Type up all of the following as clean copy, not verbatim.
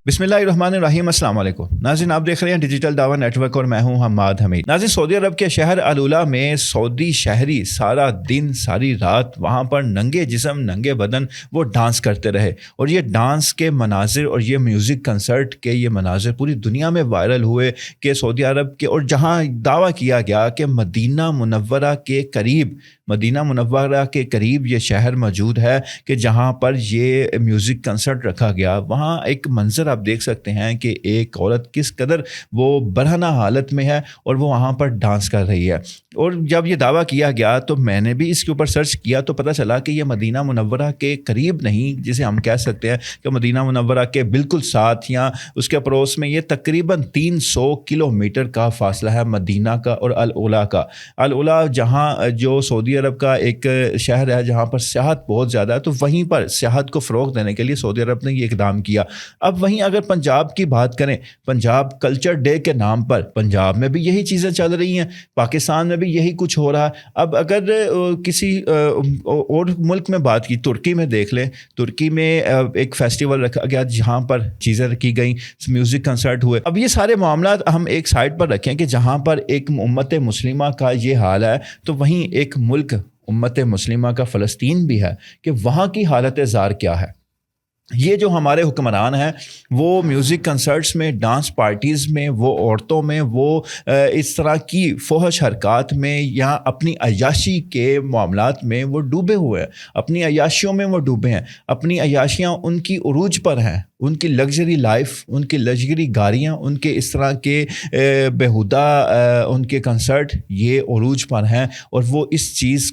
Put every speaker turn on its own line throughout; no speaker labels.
बिस्मिल्लाहिर्रहमानिर्रहीम। अस्सलाम वालेकुम नाज़रीन, आप देख रहे हैं डिजिटल दावा नेटवर्क और मैं हूं हम्माद हमीद। नाज़रीन, सऊदी अरब के शहर अल-उला में सऊदी शहरी सारा दिन सारी रात वहां पर नंगे जिस्म नंगे बदन वो डांस करते रहे और ये डांस के मनाजिर और ये म्यूज़िक कंसर्ट के ये मनाजिर पूरी दुनिया में वायरल हुए कि सऊदी अरब के, और जहां दावा किया गया कि मदीना मुनव्वरा के करीब ये शहर मौजूद है कि जहाँ पर ये म्यूज़िक कंसर्ट रखा गया। वहाँ एक मंज़र आप देख सकते हैं कि एक औरत किस कदर वो बरहना हालत में है और वो वहाँ पर डांस कर रही है। और जब ये दावा किया गया तो मैंने भी इसके ऊपर सर्च किया तो पता चला कि ये मदीना मुनव्वरा के करीब नहीं, जिसे हम कह सकते हैं कि मदीना मुनव्वरा के बिल्कुल साथ या उसके पड़ोस में ये तकरीबन 300 किलोमीटर का फासला है मदीना का और अल-उला का। अल-उला जहाँ जो सऊदी अरब का एक शहर है जहाँ पर सियाहत बहुत ज़्यादा है, तो वहीं पर सियाहत को फ़रोग़ देने के लिए सऊदी अरब ने ये इक़दाम किया। अब वहीं अगर पंजाब की बात करें, पंजाब कल्चर डे के नाम पर पंजाब में भी यही चीज़ें चल रही हैं, पाकिस्तान में भी यही कुछ हो रहा है। अब अगर किसी और मुल्क में बात की, तुर्की में देख लें, तुर्की में एक फेस्टिवल रखा गया जहाँ पर चीज़ें रखी गई, म्यूज़िक कंसर्ट हुए। अब ये सारे मामला हम एक साइड पर रखें कि जहाँ पर एक उम्मत मुस्लिमा का ये हाल है, तो वहीं एक मुल्क उम्मत मुस्लिमा का फ़लस्तीन भी है कि वहाँ की हालत ज़ार क्या है। ये जो हमारे हुक्मरान हैं वो म्यूज़िक कंसर्ट्स में, डांस पार्टीज़ में, वो औरतों में, वो इस तरह की फ़ोहश हरकत में या अपनी अय्याशी के मामलात में वो डूबे हुए हैं, अपनी अय्याशियों में वो डूबे हैं। अपनी अय्याशियाँ उनकी उरूज पर हैं, उनकी लग्जरी लाइफ, उनकी लग्जरी गाड़ियाँ, उनके इस तरह के बेहुदा उनके कंसर्ट ये उरूज पर हैं और वो इस चीज़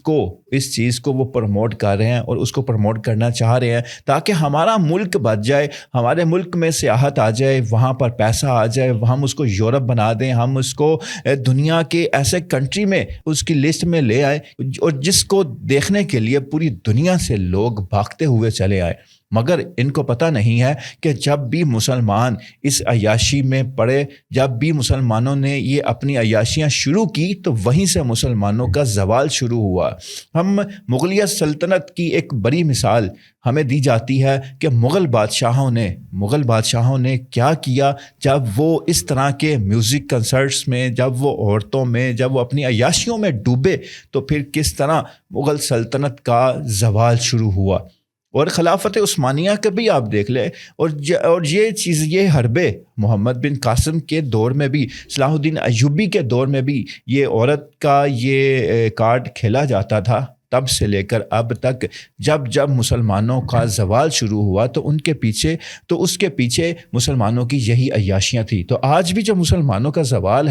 को वो प्रमोट कर रहे हैं और उसको प्रमोट करना चाह रहे हैं ताकि हमारा मुल्क बच जाए, हमारे मुल्क में सियाहत आ जाए, वहाँ पर पैसा आ जाए, हम उसको यूरोप बना दें, हम उसको दुनिया के ऐसे कंट्री में उसकी लिस्ट में ले आए और जिसको देखने के लिए पूरी दुनिया से लोग भागते हुए चले आए। मगर इनको पता नहीं है कि जब भी मुसलमान इस अय्याशी में पड़े, जब भी मुसलमानों ने ये अपनी अय्याशियाँ शुरू की तो वहीं से मुसलमानों का ज़वाल शुरू हुआ। हम मुग़लिया सल्तनत की एक बड़ी मिसाल हमें दी जाती है कि मुग़ल बादशाहों ने क्या किया जब वो इस तरह के म्यूज़िक कंसर्ट्स में, जब वो औरतों में, जब वो अपनी अय्याशियों में डूबे तो फिर किस तरह मुग़ल सल्तनत का ज़वाल शुरू हुआ। और ख़िलाफ़त उस्मानिया का भी आप देख लें, और ये चीज़, ये हरबे मोहम्मद बिन कासिम के दौर में भी, सलाहुद्दीन अय्यूबी के दौर में भी ये औरत का ये कार्ड खेला जाता था। तब से लेकर अब तक जब जब मुसलमानों का ज़वाल शुरू हुआ तो उसके पीछे मुसलमानों की यही अय्याशियाँ थी। तो आज भी जो मुसलमानों का ज़वाल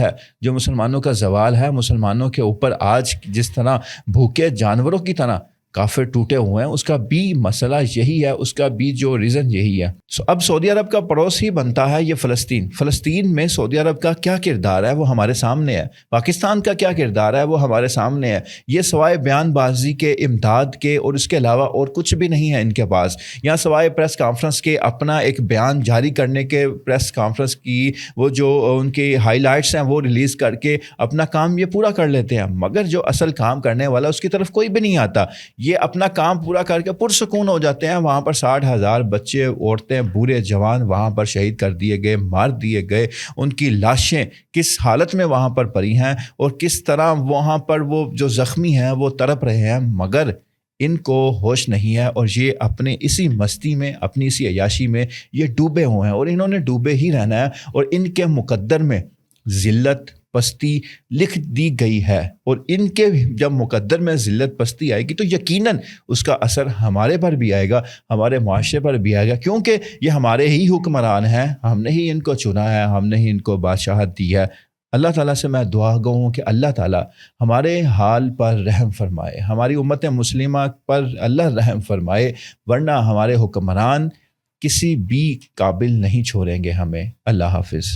है, मुसलमानों के ऊपर आज जिस तरह भूखे जानवरों की तरह काफ़िर टूटे हुए हैं, उसका भी मसला यही है, उसका भी जो रीज़न यही है। अब सऊदी अरब का पड़ोस ही बनता है ये फ़लस्तीन में सऊदी अरब का क्या किरदार है वो हमारे सामने है, पाकिस्तान का क्या किरदार है वो हमारे सामने है। ये सवाए बयानबाजी के, इमदाद के और इसके अलावा और कुछ भी नहीं है इनके पास। यहाँ सवाए प्रेस कॉन्फ्रेंस के, अपना एक बयान जारी करने के, प्रेस कॉन्फ्रेंस की वो जो उनके हाईलाइट्स हैं वो रिलीज़ करके अपना काम ये पूरा कर लेते हैं, मगर जो असल काम करने वाला उसकी तरफ कोई भी नहीं आता। ये अपना काम पूरा करके पुरसुकून हो जाते हैं। वहाँ पर 60,000 बच्चे, औरतें, बूढ़े जवान वहाँ पर शहीद कर दिए गए, मार दिए गए। उनकी लाशें किस हालत में वहाँ पर पड़ी हैं और किस तरह वहाँ पर वो जो ज़ख्मी हैं वो तड़प रहे हैं, मगर इनको होश नहीं है और ये अपने इसी मस्ती में, अपनी इसी अय्याशी में ये डूबे हुए हैं और इन्होंने डूबे ही रहना है। और इनके मुकद्दर में ज़िल्लत, पस्ती लिख दी गई है और इनके जब मुकद्दर में ज़िल्लत, पस्ती आएगी तो यकीनन उसका असर हमारे पर भी आएगा, हमारे मुआशरे पर भी आएगा, क्योंकि ये हमारे ही हुक्मरान हैं, हमने ही इनको चुना है, हमने ही इनको बादशाहत दी है। अल्लाह ताला से मैं दुआ गो हूँ कि अल्लाह ताला हमारे हाल पर रहम फरमाए, हमारी उम्मत मुस्लिमा पर अल्लाह रहम फरमाए, वरना हमारे हुक्मरान किसी भी काबिल नहीं छोड़ेंगे हमें। अल्लाह हाफ़िज़।